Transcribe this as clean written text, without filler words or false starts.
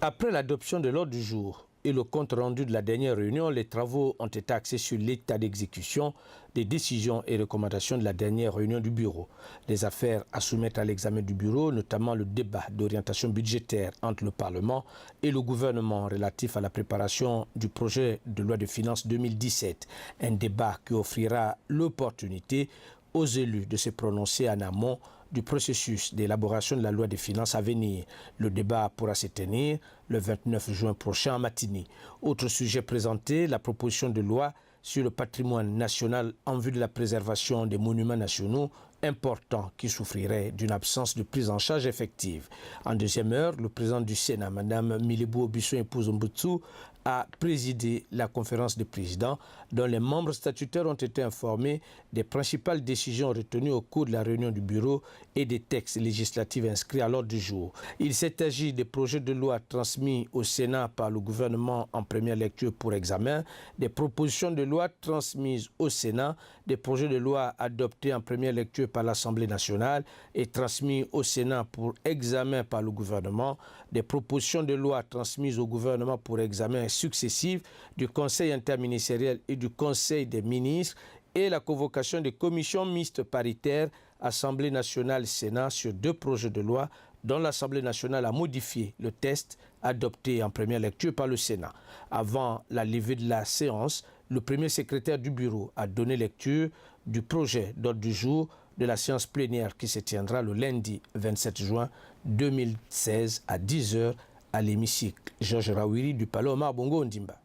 Après l'adoption de l'ordre du jour et le compte rendu de la dernière réunion, les travaux ont été axés sur l'état d'exécution des décisions et recommandations de la dernière réunion du bureau. Les affaires à soumettre à l'examen du bureau, notamment le débat d'orientation budgétaire entre le Parlement et le gouvernement relatif à la préparation du projet de loi de finances 2017. Un débat qui offrira l'opportunité aux élus de se prononcer en amont du processus d'élaboration de la loi des finances à venir. Le débat pourra se tenir le 29 juin prochain en matinée. Autre sujet présenté, la proposition de loi sur le patrimoine national en vue de la préservation des monuments nationaux importants qui souffriraient d'une absence de prise en charge effective. En deuxième heure, le président du Sénat, Mme Milebou Obiso-Mpozo-Mbutu, a présidé la conférence des présidents dont les membres statutaires ont été informés des principales décisions retenues au cours de la réunion du bureau et des textes législatifs inscrits à l'ordre du jour. Il s'est agi des projets de loi transmis au Sénat par le gouvernement en première lecture pour examen, des propositions de loi transmises au Sénat, des projets de loi adoptés en première lecture par l'Assemblée nationale et transmis au Sénat pour examen par le gouvernement, des propositions de loi transmises au gouvernement pour examen successifs du Conseil interministériel et du Conseil des ministres et la convocation des commissions mixtes paritaires Assemblée nationale Sénat sur deux projets de loi dont l'Assemblée nationale a modifié le texte adopté en première lecture par le Sénat. Avant la levée de la séance, le premier secrétaire du bureau a donné lecture du projet d'ordre du jour de la séance plénière qui se tiendra le lundi 27 juin 2016 à 10 h à l'hémicycle Georges Rawiri du Palais Omar Bongo Ondimba.